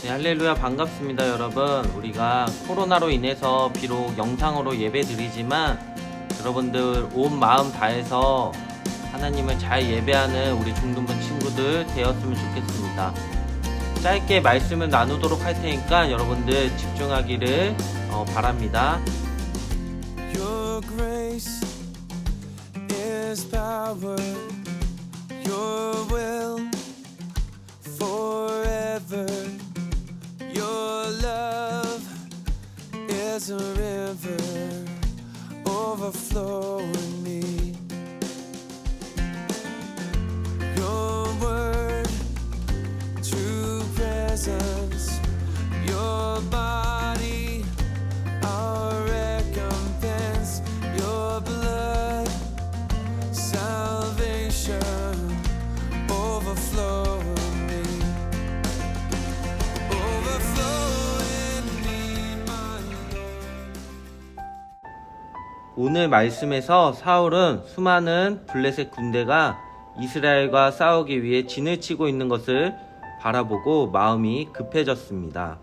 네, 할렐루야 반갑습니다 여러분. 우리가 코로나로 인해서 비록 영상으로 예배 드리지만 여러분들 온 마음 다해서 하나님을 잘 예배하는 우리 중등부 친구들 되었으면 좋겠습니다. 짧게 말씀을 나누도록 할 테니까 여러분들 집중하기를 바랍니다. Your grace is power, your will forever, your love is a river overflowing me. Your word, true presence, your body, our recompense, your blood, salvation, overflowing me, overflowing me, my Lord. 오늘 말씀에서 사울은 수많은 블레셋 군대가 이스라엘과 싸우기 위해 진을 치고 있는 것을 바라보고 마음이 급해졌습니다.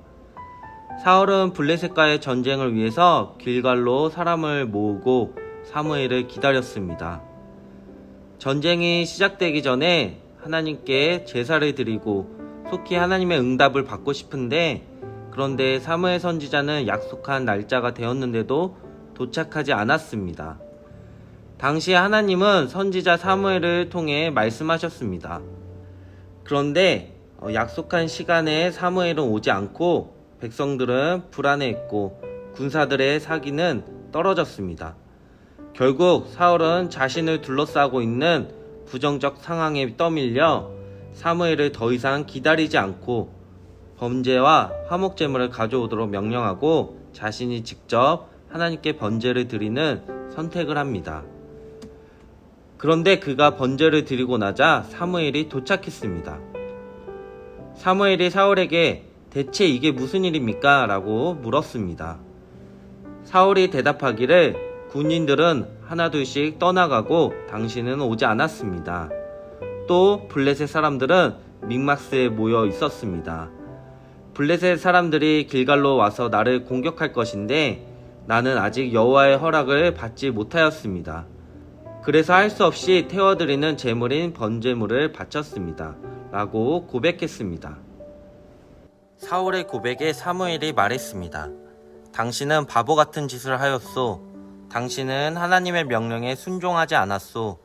사울은 블레셋과의 전쟁을 위해서 길갈로 사람을 모으고 사무엘을 기다렸습니다. 전쟁이 시작되기 전에 하나님께 제사를 드리고 속히 하나님의 응답을 받고 싶은데, 그런데 사무엘 선지자는 약속한 날짜가 되었는데도 도착하지 않았습니다. 당시 하나님은 선지자 사무엘을 통해 말씀하셨습니다. 그런데 약속한 시간에 사무엘은 오지 않고 백성들은 불안해했고 군사들의 사기는 떨어졌습니다. 결국 사울은 자신을 둘러싸고 있는 부정적 상황에 떠밀려 사무엘을 더 이상 기다리지 않고 번제와 화목제물을 가져오도록 명령하고 자신이 직접 하나님께 번제를 드리는 선택을 합니다. 그런데 그가 번제를 드리고 나자 사무엘이 도착했습니다. 사무엘이 사울에게 대체 이게 무슨 일입니까? 라고 물었습니다. 사울이 대답하기를 군인들은 하나둘씩 떠나가고 당신은 오지 않았습니다. 또 블레셋 사람들은 믹마스에 모여 있었습니다. 블레셋 사람들이 길갈로 와서 나를 공격할 것인데 나는 아직 여호와의 허락을 받지 못하였습니다. 그래서 할 수 없이 태워드리는 제물인 번제물을 바쳤습니다. 라고 고백했습니다. 사울의 고백에 사무엘이 말했습니다. 당신은 바보 같은 짓을 하였소. 당신은 하나님의 명령에 순종하지 않았소.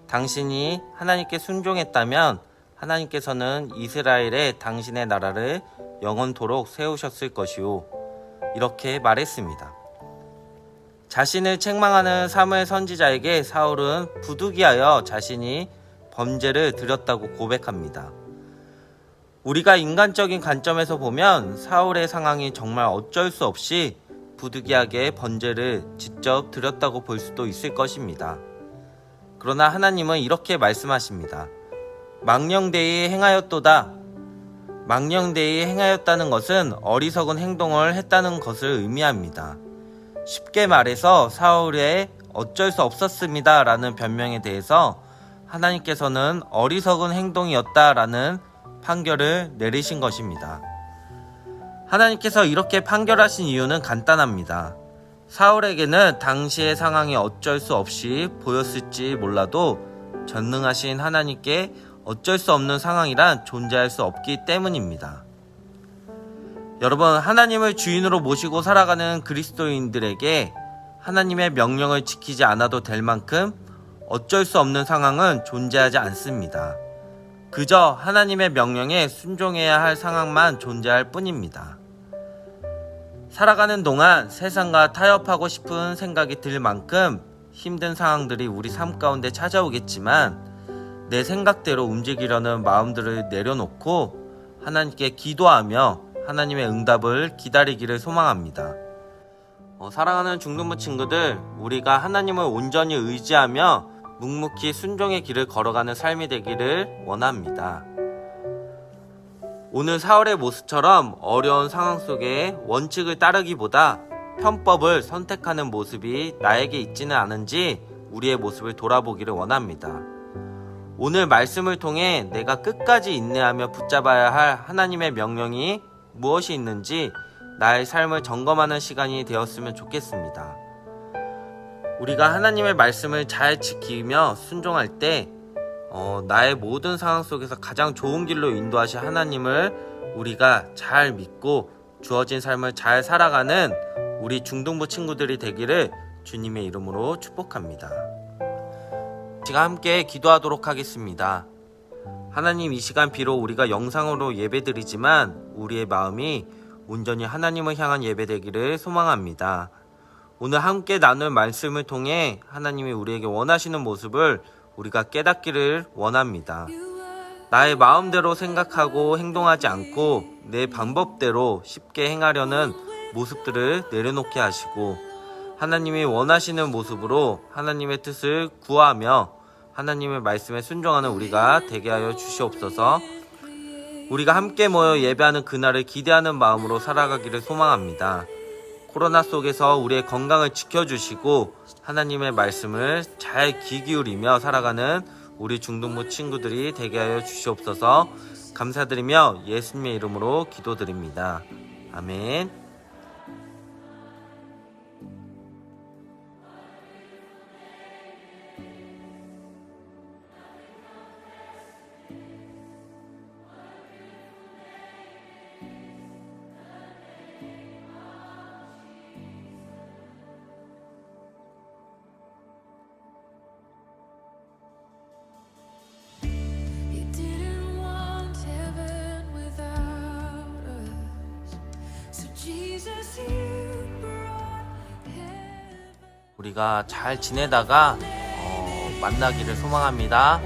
당신이 하나님께 순종했다면 하나님께서는 이스라엘에 당신의 나라를 영원토록 세우셨을 것이오. 이렇게 말했습니다. 자신을 책망하는 사무엘 선지자에게 사울은 부득이하여 자신이 번제를 드렸다고 고백합니다. 우리가 인간적인 관점에서 보면 사울의 상황이 정말 어쩔 수 없이 부득이하게 번제를 직접 드렸다고 볼 수도 있을 것입니다. 그러나 하나님은 이렇게 말씀하십니다. 망령되이 행하였도다. 망령되이 행하였다는 것은 어리석은 행동을 했다는 것을 의미합니다. 쉽게 말해서 사울의 어쩔 수 없었습니다 라는 변명에 대해서 하나님께서는 어리석은 행동이었다 라는 판결을 내리신 것입니다. 하나님께서 이렇게 판결하신 이유는 간단합니다. 사울에게는 당시의 상황이 어쩔 수 없이 보였을지 몰라도 전능하신 하나님께 어쩔 수 없는 상황이란 존재할 수 없기 때문입니다. 여러분, 하나님을 주인으로 모시고 살아가는 그리스도인들에게 하나님의 명령을 지키지 않아도 될 만큼 어쩔 수 없는 상황은 존재하지 않습니다. 그저 하나님의 명령에 순종해야 할 상황만 존재할 뿐입니다. 살아가는 동안 세상과 타협하고 싶은 생각이 들 만큼 힘든 상황들이 우리 삶 가운데 찾아오겠지만 내 생각대로 움직이려는 마음들을 내려놓고 하나님께 기도하며 하나님의 응답을 기다리기를 소망합니다. 사랑하는 중등부 친구들, 우리가 하나님을 온전히 의지하며 묵묵히 순종의 길을 걸어가는 삶이 되기를 원합니다. 오늘 사울의 모습처럼 어려운 상황 속에 원칙을 따르기보다 편법을 선택하는 모습이 나에게 있지는 않은지 우리의 모습을 돌아보기를 원합니다. 오늘 말씀을 통해 내가 끝까지 인내하며 붙잡아야 할 하나님의 명령이 무엇이 있는지 나의 삶을 점검하는 시간이 되었으면 좋겠습니다. 우리가 하나님의 말씀을 잘 지키며 순종할 때 나의 모든 상황 속에서 가장 좋은 길로 인도하신 하나님을 우리가 잘 믿고 주어진 삶을 잘 살아가는 우리 중등부 친구들이 되기를 주님의 이름으로 축복합니다. 제가 함께 기도하도록 하겠습니다. 하나님, 이 시간 비록 우리가 영상으로 예배드리지만 우리의 마음이 온전히 하나님을 향한 예배되기를 소망합니다. 오늘 함께 나눌 말씀을 통해 하나님이 우리에게 원하시는 모습을 우리가 깨닫기를 원합니다. 나의 마음대로 생각하고 행동하지 않고 내 방법대로 쉽게 행하려는 모습들을 내려놓게 하시고 하나님이 원하시는 모습으로 하나님의 뜻을 구하며 하나님의 말씀에 순종하는 우리가 되게 하여 주시옵소서. 우리가 함께 모여 예배하는 그날을 기대하는 마음으로 살아가기를 소망합니다. 코로나 속에서 우리의 건강을 지켜주시고 하나님의 말씀을 잘 귀 기울이며 살아가는 우리 중등부 친구들이 되게 하여 주시옵소서. 감사드리며 예수님의 이름으로 기도드립니다. 아멘. You didn't want heaven without us. So Jesus, you brought heaven. 우리가 잘 지내다가 만나기를 소망합니다.